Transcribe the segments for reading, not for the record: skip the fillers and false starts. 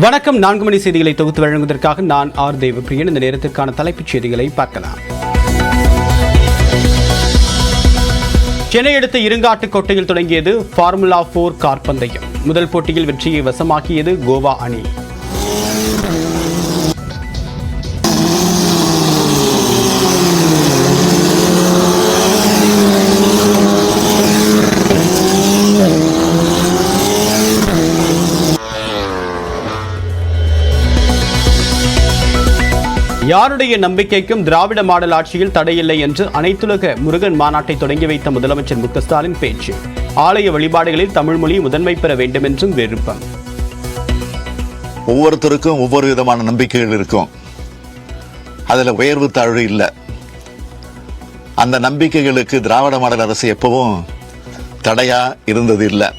வணக்கம். 4 மணி செய்திகளை தொகுத்து வழங்குவதற்காக நான் ஆர் தேவப்பிரியன். இந்த நேரத்திற்கான தலைப்புச் செய்திகளை பார்க்கலாம். சென்னை அடுத்த இருங்காட்டுக்கோட்டையில் தொடங்கியது ஃபார்முலா 4 கார் பந்தயம். முதல் போட்டியில் வெற்றியை வசமாக்கியது கோவா அணி. யாருடைய நம்பிக்கைக்கும் திராவிட மாடல் ஆட்சியில் தடையில்லை என்று அனைத்துலக முருகன் மாநாட்டை தொடங்கி வைத்த முதலமைச்சர் மு க ஸ்டாலின் பேச்சு. ஆலய வழிபாடுகளில் தமிழ் மொழி முதன்மை பெற வேண்டும் என்றும் விருப்பம். ஒவ்வொருத்தருக்கும் ஒவ்வொரு விதமான நம்பிக்கைகள் இருக்கும். அதுல உயர்வு தாழ்வு இல்லை. அந்த நம்பிக்கைகளுக்கு திராவிட மாடல் அரசு எப்பவும் தடையா இருந்தது இல்லை.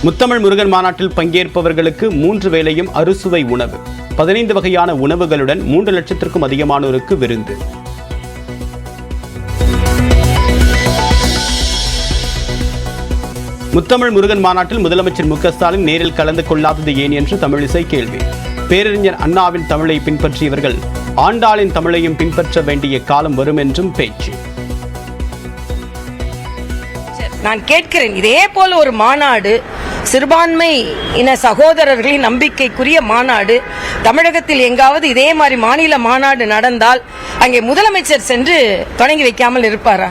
முத்தமிழ் முருகன் மாநாட்டில் பங்கேற்பவர்களுக்கு 3 வேளையும் அறுசுவை உணவு, 15 வகையான உணவுகளுடன் 3 லட்சத்திற்கும் அதிகமானோருக்கு விருந்து. முத்தமிழ் முருகன் மாநாட்டில் முதலமைச்சர் மு க ஸ்டாலின் நேரில் கலந்து கொள்ளாதது ஏன் என்று தமிழிசை கேள்வி. பேரறிஞர் அண்ணாவின் தமிழை பின்பற்றியவர்கள் ஆண்டாளின் தமிழையும் பின்பற்ற வேண்டிய காலம் வரும் என்றும் பேச்சு. நான் கேட்கிறேன், இதே போல ஒரு மாநாடு, சிறுபான்மை இன சகோதரர்களின் நம்பிக்கைக்குரிய மாநாடு தமிழகத்தில் எங்காவது இதே மாதிரி மாநில மாநாடு நடந்தால் அங்கே முதலமைச்சர் சென்று தொடங்கி வைக்காமல் இருப்பாரா?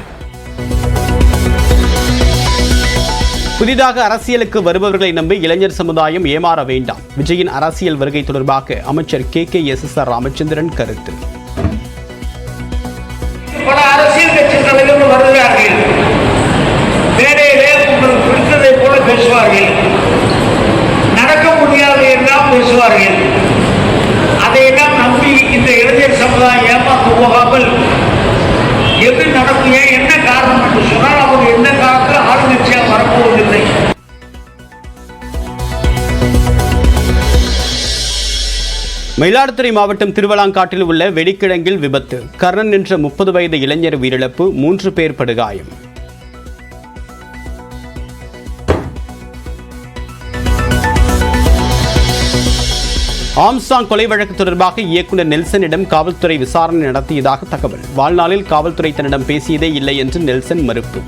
புதிதாக அரசியலுக்கு வருபவர்களை நம்பி இளைஞர் சமுதாயம் ஏமாற வேண்டாம். விஜயின் அரசியல் வருகை தொடர்பாக அமைச்சர் KKSSR ராமச்சந்திரன் கருத்து. பல அரசியல் கட்சி தலைவர்கள் வருகிறார்கள், மேடையிலே உங்களுக்கு பிடித்ததை போல பேசுவார்கள், நடக்க முடியாது எல்லாம் பேசுவார்கள். அதையெல்லாம் நம்பி இந்த இளைஞர் சமுதாயம் ஏமாற்று போகாமல் எது நடக்கும், என்ன காரணம் என்று சொன்னால் அவர் என்ன காலத்தில் ஆளுங்கட்சியாக வரப்போவதில்லை. மயிலாடுதுறை மாவட்டம் திருவலாங்காட்டில் உள்ள வெடிக்கிழங்கில் விபத்து. கர்ணன் என்ற 30 வயது இளைஞர் உயிரிழப்பு, 3 பேர் படுகாயம். ஆம்ஸ்ட்ராங் கொலை வழக்கு தொடர்பாக இயக்குநர் நெல்சனிடம் காவல்துறை விசாரணை நடத்தியதாக தகவல். வாழ்நாளில் காவல்துறை தன்னிடம் பேசியதே இல்லை என்று நெல்சன் மறுப்பு.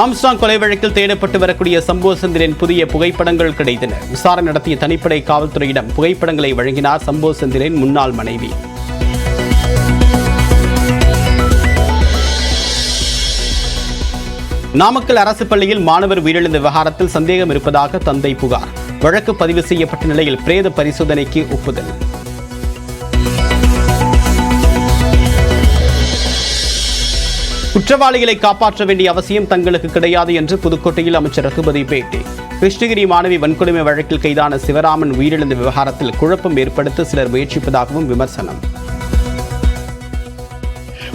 ஆம்ஸ்ட்ராங் கொலை வழக்கில் தேடப்பட்டு வரக்கூடிய சம்போ செந்திலின் புதிய புகைப்படங்கள் கிடைத்தன. விசாரணை நடத்திய தனிப்படை காவல்துறையிடம் புகைப்படங்களை வழங்கினார் சம்போ செந்திலின் முன்னாள் மனைவி. நாமக்கல் அரசு பள்ளியில் மாணவர் உயிரிழந்த விவகாரத்தில் சந்தேகம் இருப்பதாக தந்தை புகார். வழக்கு பதிவு செய்யப்பட்ட நிலையில் பிரேத பரிசோதனைக்கு ஒப்புதல். குற்றவாளிகளை காப்பாற்ற வேண்டிய அவசியம் தங்களுக்கு கிடையாது என்று புதுக்கோட்டையில் அமைச்சர் ரகுபதி பேட்டி. கிருஷ்ணகிரி மாணவி வன்கொடுமை வழக்கில் கைதான சிவராமன் உயிரிழந்த விவகாரத்தில் குழப்பம் ஏற்படுத்த சிலர் முயற்சிப்பதாகவும் விமர்சனம்.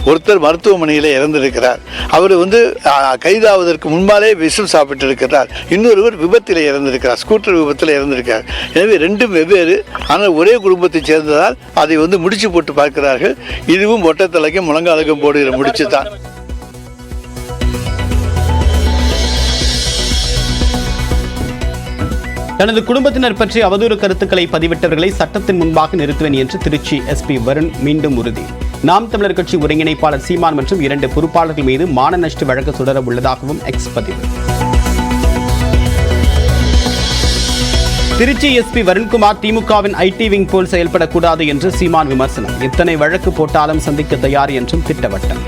ஒருத்தர் மருத்துவமனையில் இறந்திருக்கிறார். அவர் கைதாவதற்கு முன்பாலே விஷம் சாப்பிட்டு இருக்கிறார். இன்னொருவர் விபத்தில் இறந்திருக்கிறார், ஸ்கூட்டர் விபத்தில் இறந்திருக்கிறார். எனவே ரெண்டும் வெவ்வேறு, ஆனால் ஒரே குடும்பத்தைச் சேர்ந்ததால் அதை முடிச்சு போட்டு பார்க்கிறார்கள். இதுவும் ஒட்டத்தலைக்கும் முழங்காலுக்கும் போடுகிற முடிச்சு தான். தனது குடும்பத்தினர் பற்றி அவதூறு கருத்துக்களை பதிவிட்டவர்களை சட்டத்தின் முன்பாக நிறுத்துவேன் என்று திருச்சி SP வருண் மீண்டும் உறுதி. நாம் தமிழர் கட்சி ஒருங்கிணைப்பாளர் சீமான் மற்றும் 2 பொறுப்பாளர்கள் மீது மான நஷ்ட வழக்கு தொடர உள்ளதாகவும் எக்ஸ் பதிவு. திருச்சி SP வருண்குமார் திமுகவின் IT விங் போல் செயல்படக்கூடாது என்று சீமான் விமர்சனம். எத்தனை வழக்கு போட்டாலும் சந்திக்க தயார் என்றும் திட்டவட்டம்.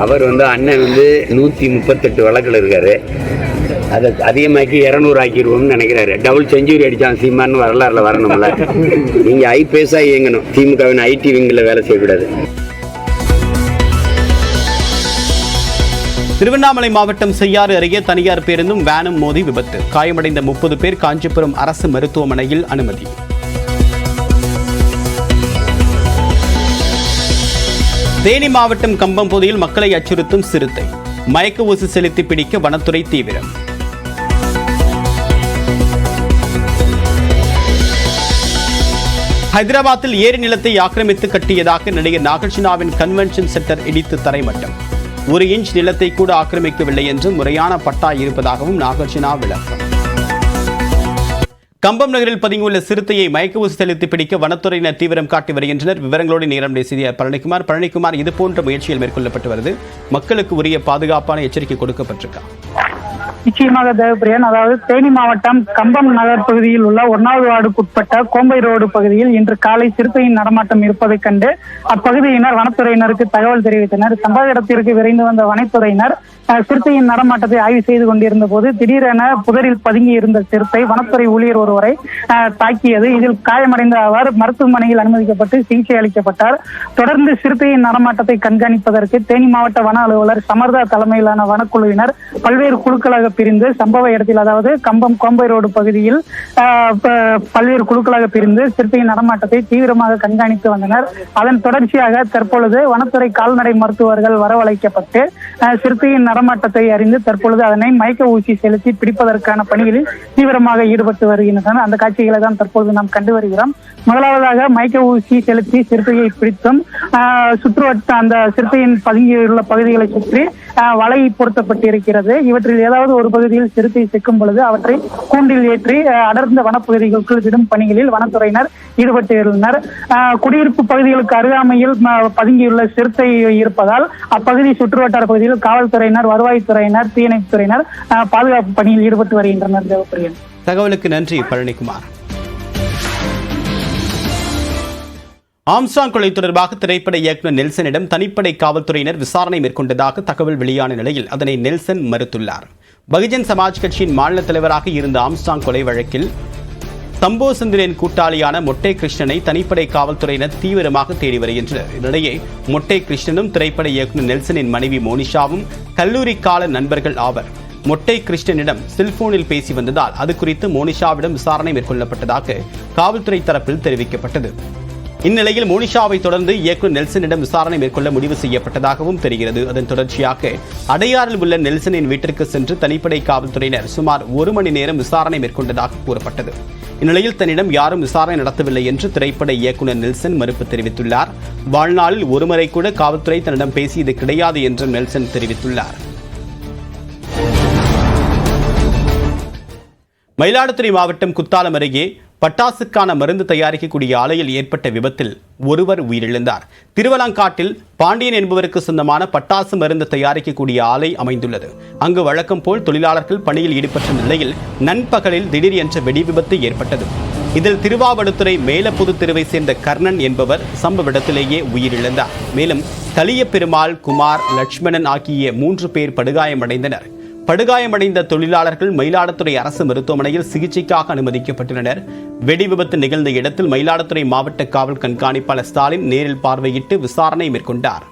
அவர் அண்ணன் 138 வழக்கில் இருக்காரு. அதை அதிகமாக்கி 200 ஆக்கிடுவோம்னு நினைக்கிறாரு. டபுள் செஞ்சுரி அடிச்சான் சீமான்னு வரலாறுல வரணும்ல. நீங்க ஐபிஎஸ்ஸா இயங்கணும், திமுகவின் IT விங்கில் வேலை செய்யக்கூடாது. திருவண்ணாமலை மாவட்டம் செய்யாறு அருகே தனியார் பேருந்தும் வேனும் மோதி விபத்து. காயமடைந்த 30 பேர் காஞ்சிபுரம் அரசு மருத்துவமனையில் அனுமதி. தேனி மாவட்டம் கம்பம்பகுதியில் மக்களை அச்சுறுத்தும் சிறுத்தை. மயக்க ஊசி செலுத்தி பிடிக்க வனத்துறை தீவிரம். ஹைதராபாத்தில் ஏரி நிலத்தை ஆக்கிரமித்து கட்டியதாக நடிகர் நாகார்ஜுனாவின் கன்வென்ஷன் சென்டர் இடித்து தரைமட்டம். 1 இன்ச் நிலத்தை கூட ஆக்கிரமிக்கவில்லை என்று முறையான பட்டா இருப்பதாகவும் நாகார்ஜுனா விளக்கம். கம்பம் நகரில் பதுங்கியுள்ள சிறுத்தையை மயக்க ஊசி செலுத்தி பிடிக்க வனத்துறையினர் தீவிரம் காட்டி வருகின்றனர். விவரங்களோடு நேரடி செய்தியாளர் பழனிக்குமார், இது போன்ற முயற்சிகள் மேற்கொள்ளப்பட்டு வருது. மக்களுக்கு உரிய பாதுகாப்பான எச்சரிக்கை கொடுக்கப்பட்டிருக்கா? நிச்சயமாக தேவப்பிரியன், அதாவது தேனி மாவட்டம் கம்பம் நகர் பகுதியில் உள்ள 1வது வார்டுக்குட்பட்ட கோம்பை ரோடு பகுதியில் இன்று காலை சிறுத்தையின் நடமாட்டம் இருப்பதைக் கண்டு அப்பகுதியினர் வனத்துறையினருக்கு தகவல் தெரிவித்தனர். சம்பவ இடத்திற்கு விரைந்து வந்த வனத்துறையினர் சிறுத்தையின் நடமாட்டத்தை ஆய்வு செய்து கொண்டிருந்த போது திடீரென புதரில் பதுங்கி இருந்த சிறுத்தை வனத்துறை ஊழியர் ஒருவரை தாக்கியது. இதில் காயமடைந்த அவர் மருத்துவமனையில் அனுமதிக்கப்பட்டு சிகிச்சை அளிக்கப்பட்டார். தொடர்ந்து சிறுத்தையின் நடமாட்டத்தை கண்காணிப்பதற்கு தேனி மாவட்ட வன அலுவலர் சமர்தா தலைமையிலான வனக்குழுவினர் பல்வேறு குழுக்களாக பிரிந்து சம்பவ இடத்தில், அதாவது கம்பம் கோம்பை ரோடு பகுதியில் பல்வேறு குழுக்களாக பிரிந்து சிறுத்தையின் நடமாட்டத்தை தீவிரமாக கண்காணித்து வந்தனர். அதன் தொடர்ச்சியாக தற்பொழுது வனத்துறை கால்நடை மருத்துவர்கள் வரவழைக்கப்பட்டு சிறுத்தையின் நடமாட்டத்தை அறிந்து தற்பொழுது அதனை மயக்க ஊசி செலுத்தி பிடிப்பதற்கான பணிகளில் தீவிரமாக ஈடுபட்டு வருகின்றனர். அந்த காட்சிகளை தான் தற்பொழுது நாம் கண்டு வருகிறோம். முதலாவதாக மயக்க ஊசி செலுத்தி சிறுத்தையை பிடித்தும் சுற்றுவட்ட அந்த சிறுத்தையின் பதுங்கியுள்ள பகுதிகளை சுற்றி வலை பொருத்தப்பட்டிருக்கிறது. இவற்றில் ஏதாவது ஒரு பகுதியில் சிறுத்தை சிக்கும் பொழுது அவற்றை கூண்டில் ஏற்றி அடர்ந்த வனப்பகுதிகளுக்குள் விடும் பணிகளில் வனத்துறையினர் ஈடுபட்டுள்ளனர். குடியிருப்பு பகுதிகளுக்கு அருகாமையில் பதுங்கியுள்ள சிறுத்தை இருப்பதால் அப்பகுதி சுற்றுவட்டார பகுதியில் காவல்துறையினர், வருவாய்த்துறையினர், தீயணைப்புத்துறையினர் பாதுகாப்பு பணியில் ஈடுபட்டு வருகின்றனர். தேவப்பிரியன், தகவலுக்கு நன்றி பழனிக்குமார். ஆம்ஸ்ட்ராங் கொலை தொடர்பாக திரைப்பட இயக்குநர் நெல்சனிடம் தனிப்படை காவல்துறையினர் விசாரணை மேற்கொண்டதாக தகவல் வெளியான நிலையில் அதனை நெல்சன் மறுத்துள்ளார். பகுஜன் சமாஜ் கட்சியின் மாநில தலைவராக இருந்த ஆம்ஸ்ட்ராங் கொலை வழக்கில் சம்போ சுந்தரின் கூட்டாளியான மொட்டை கிருஷ்ணனை தனிப்படை காவல்துறையினர் தீவிரமாக தேடி வருகின்றனர். இதனிடையே மொட்டை கிருஷ்ணனும் திரைப்பட இயக்குநர் நெல்சனின் மனைவி மோனிஷாவும் கல்லூரி கால நண்பர்கள் ஆவர். மொட்டை கிருஷ்ணனிடம் செல்போனில் பேசி வந்ததால் அது குறித்து மோனிஷாவிடம் விசாரணை மேற்கொள்ளப்பட்டதாக காவல்துறை தரப்பில் தெரிவிக்கப்பட்டது. இந்நிலையில் மோனிஷாவை தொடர்ந்து இயக்குநர் நெல்சனிடம் விசாரணை மேற்கொள்ள முடிவு செய்யப்பட்டதாகவும் தெரிகிறது. அதன் தொடர்ச்சியாக அடையாறில் உள்ள நெல்சனின் வீட்டிற்கு சென்று தனிப்படை காவல்துறையினர் சுமார் 1 மணி நேரம் விசாரணை மேற்கொண்டதாக கூறப்பட்டது. இந்நிலையில் தன்னிடம் யாரும் விசாரணை நடத்தவில்லை என்று திரைப்பட இயக்குநர் நெல்சன் மறுப்பு தெரிவித்துள்ளார். வாழ்நாளில் ஒருமுறை கூட காவல்துறை தன்னிடம் பேசியது கிடையாது என்று நெல்சன் தெரிவித்துள்ளார். மயிலாடுதுறை மாவட்டம் குத்தாலம் அருகே பட்டாசுக்கான மருந்து தயாரிக்கக்கூடிய ஆலையில் ஏற்பட்ட விபத்தில் ஒருவர் உயிரிழந்தார். திருவலங்காட்டில் பாண்டியன் என்பவருக்கு சொந்தமான பட்டாசு மருந்து தயாரிக்கக்கூடிய ஆலை அமைந்துள்ளது. அங்கு வழக்கம் போல் தொழிலாளர்கள் பணியில் ஈடுபட்ட நிலையில் நண்பகலில் திடீர் என்ற வெடி விபத்து ஏற்பட்டது. இதில் திருவாவடுதுறை மேலப்புது தெருவை சேர்ந்த கர்ணன் என்பவர் சம்பவ இடத்திலேயே உயிரிழந்தார். மேலும் கலிய பெருமாள், குமார், லட்சுமணன் ஆகிய 3 பேர் படுகாயமடைந்தனர். படுகாயமடைந்த தொழிலாளர்கள் மயிலாடுதுறை அரசு மருத்துவமனையில் சிகிச்சைக்காக அனுமதிக்கப்பட்டுள்ளனர். வெடி விபத்து நிகழ்ந்த இடத்தில் மயிலாடுதுறை மாவட்ட காவல் கண்காணிப்பாளர் ஸ்டாலின் நேரில் பார்வையிட்டு விசாரணை மேற்கொண்டார்.